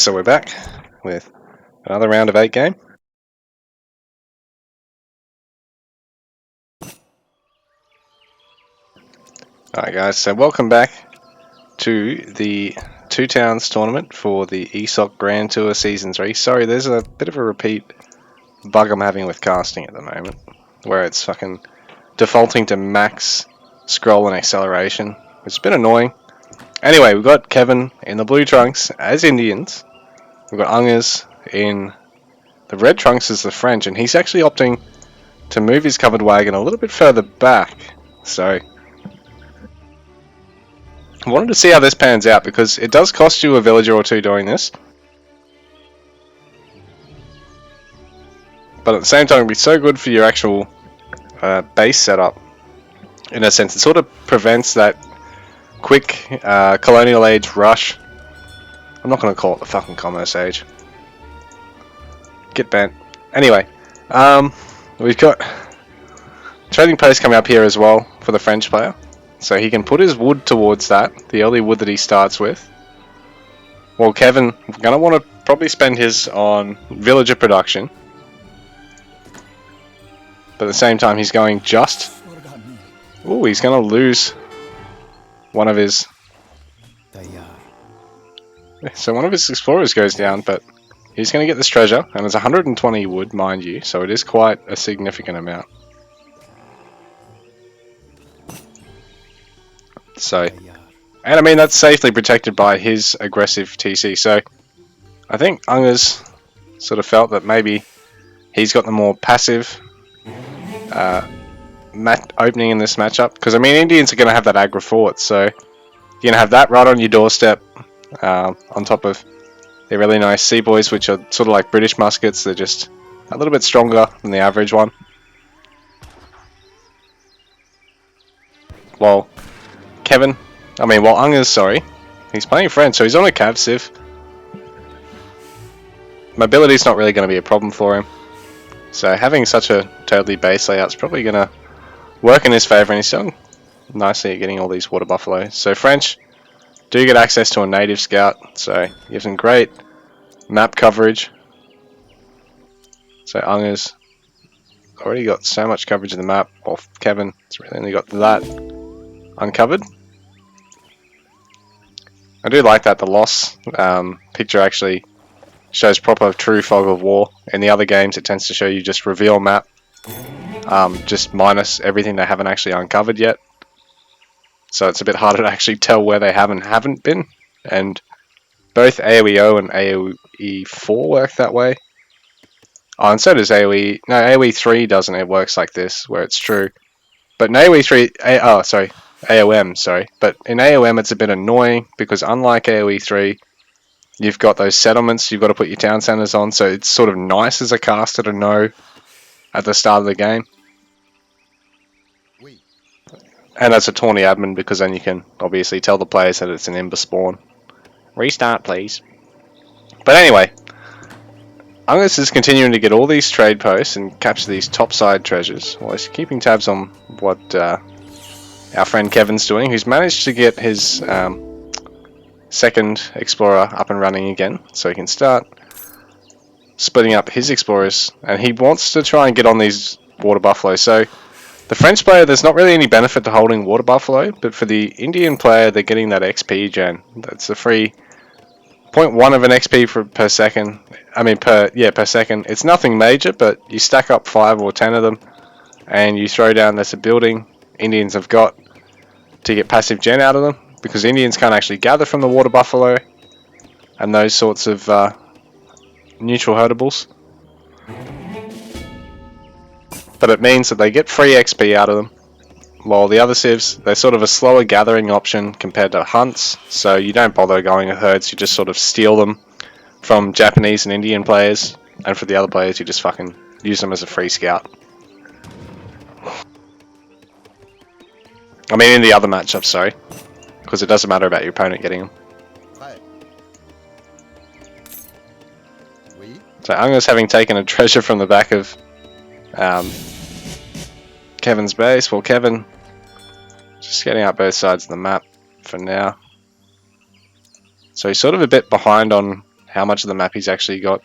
So we're back with another round of 8 game. Alright guys, so welcome back to the Two Towns tournament for the ESOC Grand Tour Season 3. Sorry, there's a bit of a repeat bug I'm having with casting at the moment, where it's fucking defaulting to max scroll and acceleration, which has been annoying. Anyway, we've got Kevin in the blue trunks as Indians. We've got Ungurs in the red trunks as the French, and he's actually opting to move his covered wagon a little bit further back. So I wanted to see how this pans out, because it does cost you a villager or two doing this. But at the same time, it'll be so good for your actual base setup. In a sense, it sort of prevents that quick colonial age rush. I'm not going to call it the fucking commerce age. Get bent. Anyway, we've got trading post coming up here as well for the French player. So he can put his wood towards that, the early wood that he starts with. Well, Kevin, going to want to probably spend his on villager production. But at the same time, he's going just... Ooh, he's going to lose one of his... So one of his explorers goes down, but he's going to get this treasure. And it's 120 wood, mind you, so it is quite a significant amount. So, and I mean, that's safely protected by his aggressive TC. So, I think Ungurs sort of felt that maybe he's got the more passive opening in this matchup. Because, I mean, Indians are going to have that aggro fort. So, you're going to have that right on your doorstep on top of their really nice Seaboys, which are sort of like British muskets. They're just a little bit stronger than the average one. Well, Ungurs, sorry, he's playing French, so he's on a cav civ. Mobility's not really going to be a problem for him. So having such a totally base layout's probably going to work in his favour, and he's done nicely at getting all these water buffaloes. So French do get access to a native scout, so you have some great map coverage. So Ungurs already got so much coverage of the map, while Kevin has really only got that uncovered. I do like that the loss picture actually shows proper true fog of war. In the other games it tends to show you just reveal map, just minus everything they haven't actually uncovered yet. So it's a bit harder to actually tell where they have and haven't been. And both AoE-0 and AoE-4 work that way. Oh, and so does AoE... No, AoE-3 doesn't. It works like this, where it's true. But in AoE-3... AOM, sorry. But in AOM it's a bit annoying, because unlike AoE-3, you've got those settlements you've got to put your town centers on, so it's sort of nice as a caster to know at the start of the game. And as a tourney admin, because then you can obviously tell the players that it's an Ember spawn. Restart, please. But anyway, Ungurs is continuing to get all these trade posts and capture these topside treasures, while he's keeping tabs on what our friend Kevin's doing, who's managed to get his second explorer up and running again, so he can start splitting up his explorers, and he wants to try and get on these water buffalo. So the French player, there's not really any benefit to holding water buffalo, but for the Indian player, they're getting that XP gen. That's the free 0.1 of an XP per second. I mean, per second. It's nothing major, but you stack up 5 or 10 of them, and you throw down. There's a building Indians have got to get passive gen out of them, because Indians can't actually gather from the water buffalo and those sorts of neutral herdables. But it means that they get free XP out of them, while the other civs, they're sort of a slower gathering option compared to hunts, so you don't bother going with herds, you just sort of steal them from Japanese and Indian players, and for the other players you just fucking use them as a free scout. I mean, in the other matchups, sorry, because it doesn't matter about your opponent getting them. So Ungurs, having taken a treasure from the back of Kevin's base, well, Kevin just getting out both sides of the map for now. So he's sort of a bit behind on how much of the map he's actually got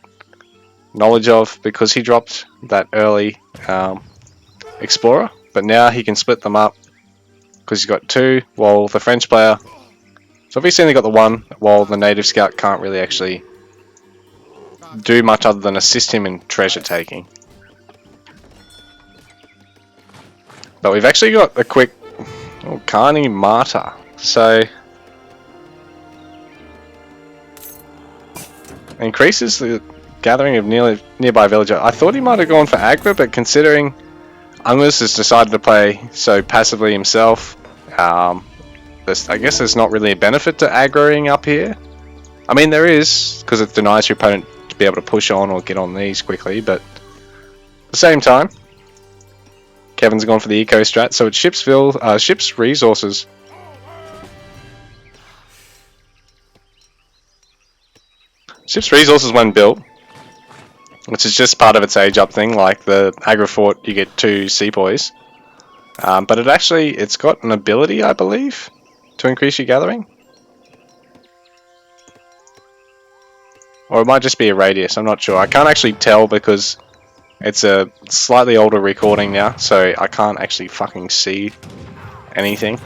knowledge of, because he dropped that early explorer, but now he can split them up because he's got 2, while the French player, so obviously only got the 1, while the native scout can't really actually do much other than assist him in treasure taking. But we've actually got a quick Carney Martyr, so increases the gathering of nearby villager. I thought he might have gone for aggro, but considering Ungurs has decided to play so passively himself, I guess there's not really a benefit to aggroing up here. I mean, there is, because it denies your opponent to be able to push on or get on these quickly, but at the same time, Kevin's gone for the eco strat, so it's ships resources. Ships resources when built, which is just part of its age up thing, like the aggro fort, you get 2 sepoys. But it's got an ability, I believe, to increase your gathering. Or it might just be a radius, I'm not sure. I can't actually tell because it's a slightly older recording now, so I can't actually fucking see anything.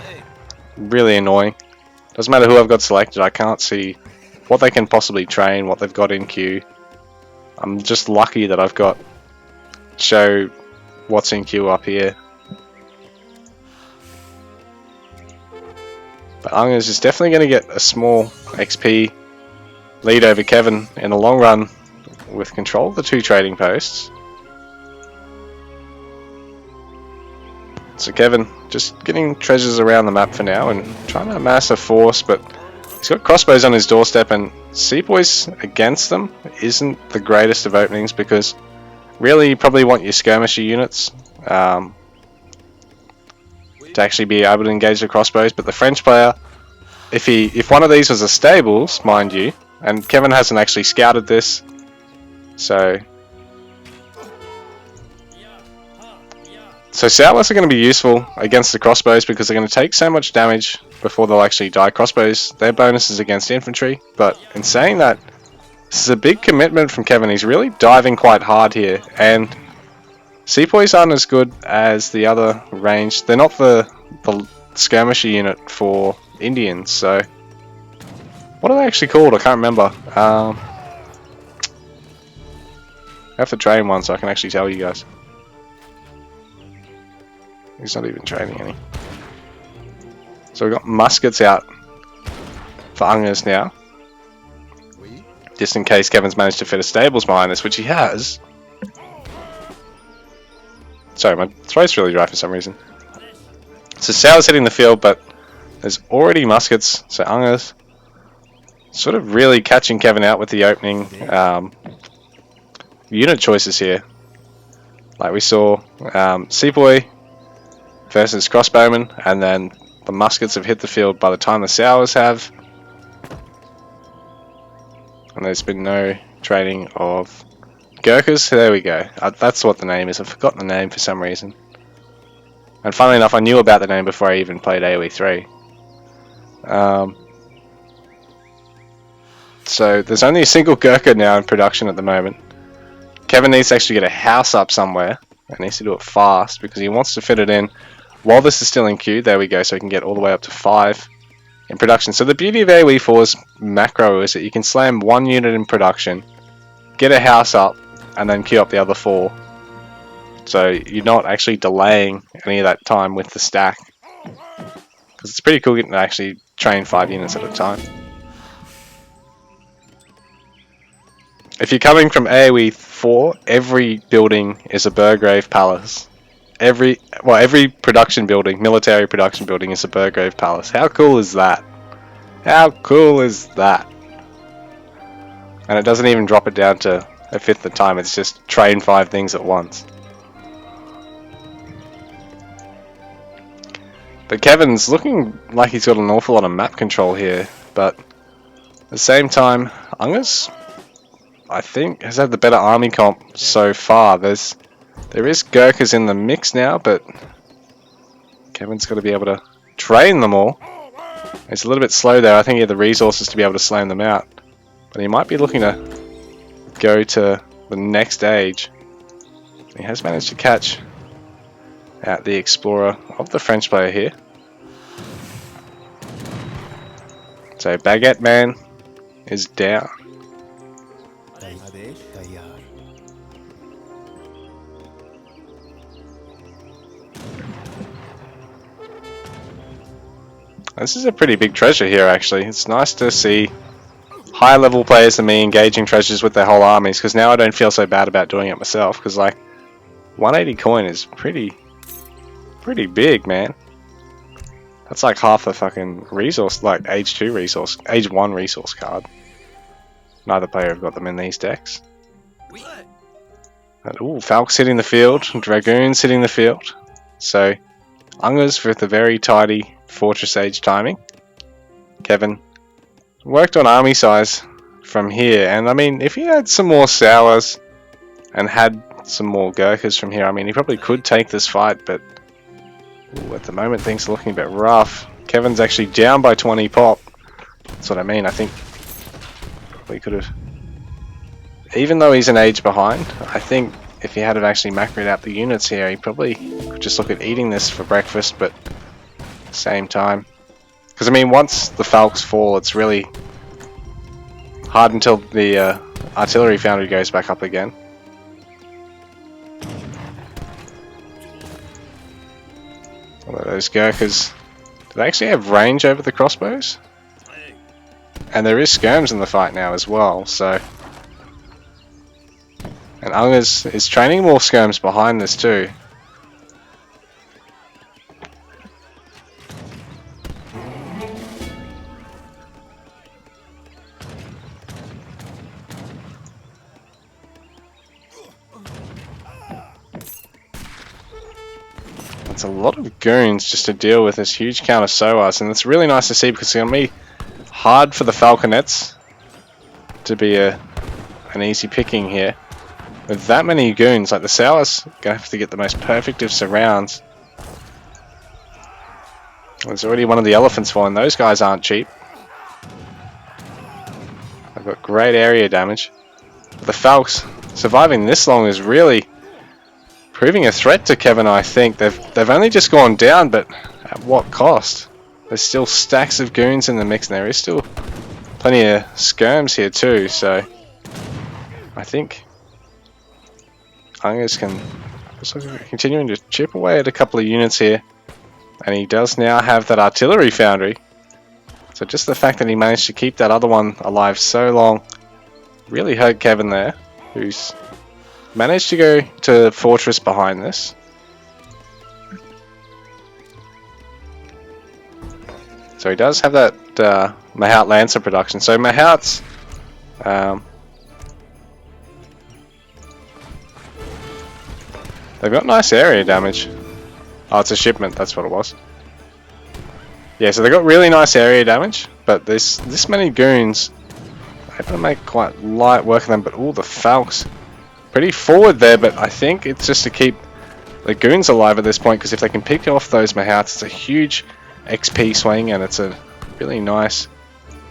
Really annoying. Doesn't matter who I've got selected, I can't see what they can possibly train, what they've got in queue. I'm just lucky that I've got show what's in queue up here. But Ungurs is definitely going to get a small XP lead over Kevin in the long run with control of the 2 trading posts. So Kevin just getting treasures around the map for now and trying to amass a force, but he's got crossbows on his doorstep, and sepoys against them isn't the greatest of openings because really you probably want your skirmisher units to actually be able to engage the crossbows. But the French player, if one of these was a stables, mind you, and Kevin hasn't actually scouted this, so Sours are going to be useful against the crossbows because they're going to take so much damage before they'll actually die. Crossbows, their bonuses against infantry, but in saying that, this is a big commitment from Kevin. He's really diving quite hard here, and sepoys aren't as good as the other range. They're not the skirmisher unit for Indians, so what are they actually called? I can't remember. I have to train one so I can actually tell you guys. He's not even training any. So we've got muskets out for Ungurs now. Just in case Kevin's managed to fit a stables behind this, which he has. Sorry, my throat's really dry for some reason. So Sour's hitting the field, but there's already muskets. So Ungurs sort of really catching Kevin out with the opening unit choices here. Like we saw Sepoy versus crossbowmen, and then the muskets have hit the field by the time the Sours have. And there's been no training of Gurkhas. There we go. That's what the name is. I've forgotten the name for some reason. And funnily enough, I knew about the name before I even played AoE 3. So there's only a single Gurkha now in production at the moment. Kevin needs to actually get a house up somewhere. And needs to do it fast because he wants to fit it in while this is still in queue. There we go, so he can get all the way up to 5 in production. So the beauty of AoE 4's macro is that you can slam 1 unit in production, get a house up, and then queue up the other 4. So you're not actually delaying any of that time with the stack. Because it's pretty cool getting to actually train 5 units at a time. If you're coming from AoE 4, every building is a Burgrave Palace. Every production building, military production building, is a Burgrave Palace. How cool is that? How cool is that? And it doesn't even drop it down to a fifth the time, it's just train 5 things at once. But Kevin's looking like he's got an awful lot of map control here, but at the same time, Ungurs, I think, has had the better army comp so far. There is Gurkhas in the mix now, but Kevin's got to be able to train them all. It's a little bit slow there. I think he had the resources to be able to slam them out. But he might be looking to go to the next age. He has managed to catch out the explorer of the French player here. So Baguette Man is down. This is a pretty big treasure here actually. It's nice to see higher level players than me engaging treasures with their whole armies, because now I don't feel so bad about doing it myself, because like 180 coin is pretty big, man. That's like half a fucking resource, like age 2 resource, age 1 resource card. Neither player have got them in these decks. And, ooh, Falc's hitting the field, Dragoons hitting the field. So Ungurs with a very tidy Fortress Age timing. Kevin worked on army size from here, and I mean, if he had some more Sours and had some more Gurkhas from here, I mean, he probably could take this fight, but ooh, at the moment things are looking a bit rough. Kevin's actually down by 20 pop. That's what I mean. I think we could have, even though he's an age behind, I think if he had actually macroed out the units here, he probably could just look at eating this for breakfast, but at the same time, because I mean, once the Falcons fall, it's really hard until the artillery foundry goes back up again. Although those Gurkhas, do they actually have range over the crossbows? And there is skirms in the fight now as well, so... And Ungurs is training more skirms behind this too. It's a lot of goons just to deal with this huge count of Soas, and it's really nice to see because it's going to be hard for the Falconets to be an easy picking here. With that many goons, like the Soas are going to have to get the most perfect of surrounds. There's already one of the elephants falling. Those guys aren't cheap. They've got great area damage. But the Falcons surviving this long is really proving a threat to Kevin, I think. They've only just gone down, but at what cost? There's still stacks of goons in the mix, and there is still plenty of skirms here too, so I think Ungurs can also continuing to chip away at a couple of units here, and he does now have that artillery foundry. So just the fact that he managed to keep that other one alive so long really hurt Kevin there, who's managed to go to Fortress behind this. So he does have that Mahout Lancer production. So Mahouts, they've got nice area damage. Oh, it's a shipment, that's what it was. Yeah, so they got really nice area damage, but this many goons, they're going to make quite light work of them. But all the Falcons pretty forward there, but I think it's just to keep the goons alive at this point, because if they can pick off those Mahouts, it's a huge XP swing, and it's a really nice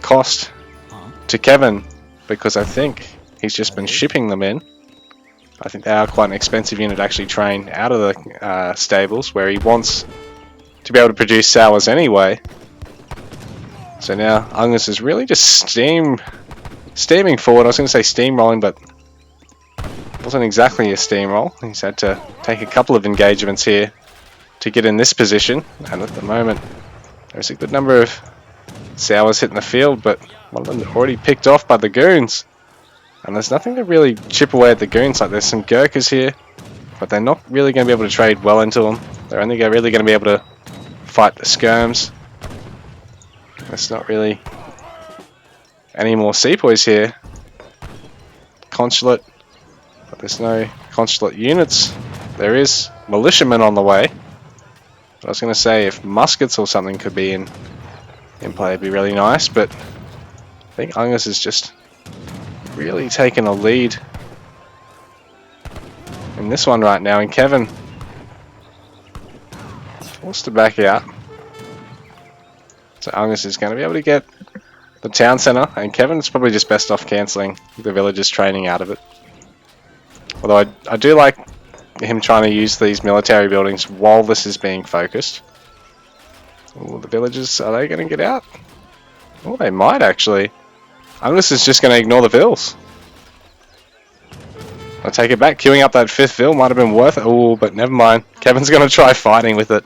cost to Kevin, because I think he's just been shipping them in. I think they are quite an expensive unit to actually train out of the stables, where he wants to be able to produce Sours anyway. So now Ungurs is really just steaming forward. I was going to say steamrolling, but it wasn't exactly a steamroll. He's had to take a couple of engagements here to get in this position, and at the moment there's a good number of Sours hitting the field, but one of them already picked off by the goons. And there's nothing to really chip away at the goons. Like, there's some Gurkhas here, but they're not really going to be able to trade well into them. They're only really going to be able to fight the skirms. There's not really any more sepoys here. Consulate, but there's no consulate units. There is militiamen on the way. But I was going to say, if muskets or something could be in play, it'd be really nice, but I think Ungurs is just really taking a lead in this one right now, and Kevin forced to back out. So Ungurs is going to be able to get the town centre, and Kevin's probably just best off cancelling the villagers training out of it. Although I do like him trying to use these military buildings while this is being focused. Ooh, the villagers, are they going to get out? Oh, they might actually. Ungurs is just going to ignore the vills. I take it back. Queuing up that 5th vill might have been worth it. Oh, but never mind. Kevin's going to try fighting with it.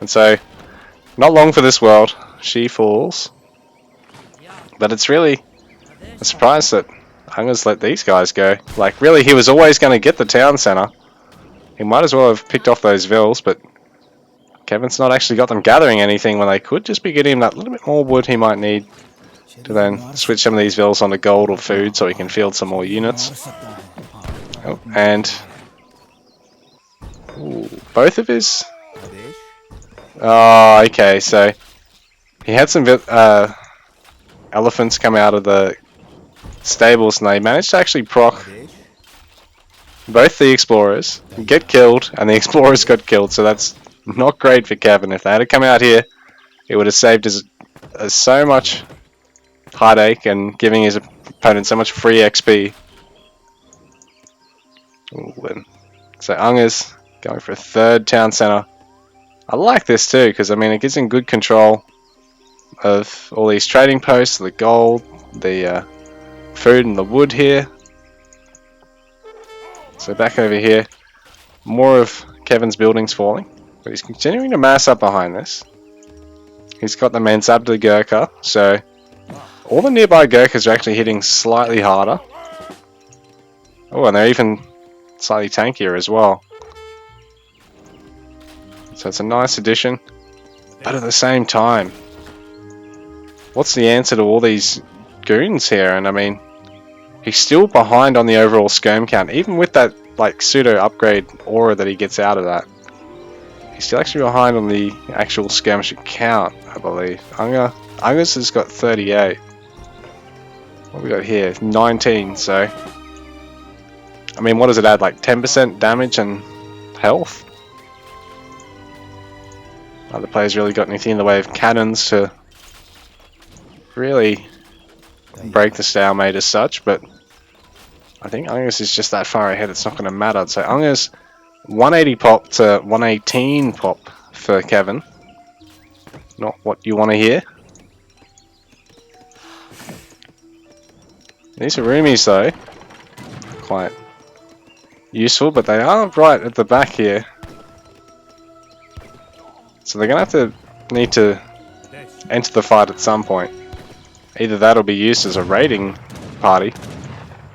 And so, not long for this world. She falls. But it's really a surprise that Ungurs let these guys go. Like, really, he was always going to get the town centre. He might as well have picked off those vills, but Kevin's not actually got them gathering anything when they could just be getting him that little bit more wood he might need to then switch some of these vills onto gold or food so he can field some more units. Oh, and ooh, both of his... Oh, okay, so he had some elephants come out of the stables and they managed to actually proc both the explorers, get killed, and the explorers got killed, so that's not great for Kevin. If they had to come out here, it would have saved us so much heartache and giving his opponent so much free XP. Ooh, so Ungurs going for a 3rd town centre. I like this too, because I mean it gives him good control of all these trading posts, the gold, the food and the wood here. So back over here, more of Kevin's buildings falling, but he's continuing to mass up behind this. He's got the Mansabda Gurkha, so all the nearby Gurkhas are actually hitting slightly harder. Oh, and they're even slightly tankier as well. So it's a nice addition, but at the same time, what's the answer to all these goons here? And I mean, he's still behind on the overall skirm count, even with that like pseudo upgrade aura that he gets out of that. He's still actually behind on the actual skirmisher count, I believe. Ungurs has got 38. What we got here? 19. So, I mean, what does it add? Like 10% damage and health? Other players really got anything in the way of cannons to really break the stalemate as such, but I think Ungurs is just that far ahead, it's not going to matter. So Ungurs 180 pop to 118 pop for Kevin. Not what you want to hear. These Arumis though, quite useful, but they are right at the back here. So they're going to need to enter the fight at some point. Either that or be used as a raiding party.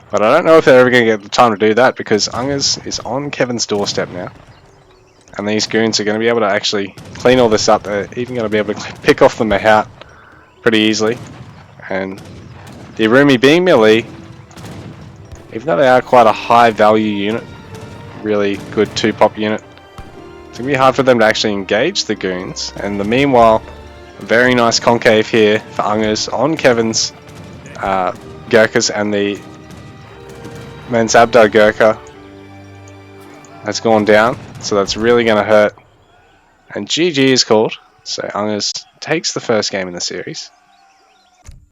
But I don't know if they're ever going to get the time to do that because Ungurs is on Kevin's doorstep now. And these goons are going to be able to actually clean all this up. They're even going to be able to pick off the Mahout pretty easily. And the Arumi being melee, even though they are quite a high value unit, really good 2-pop unit, it's going to be hard for them to actually engage the goons. And the meanwhile, a very nice concave here for Ungurs on Kevin's Gurkhas, and the Mansabda Gurkha has gone down, so that's really going to hurt. And GG is called, so Ungurs takes the first game in the series.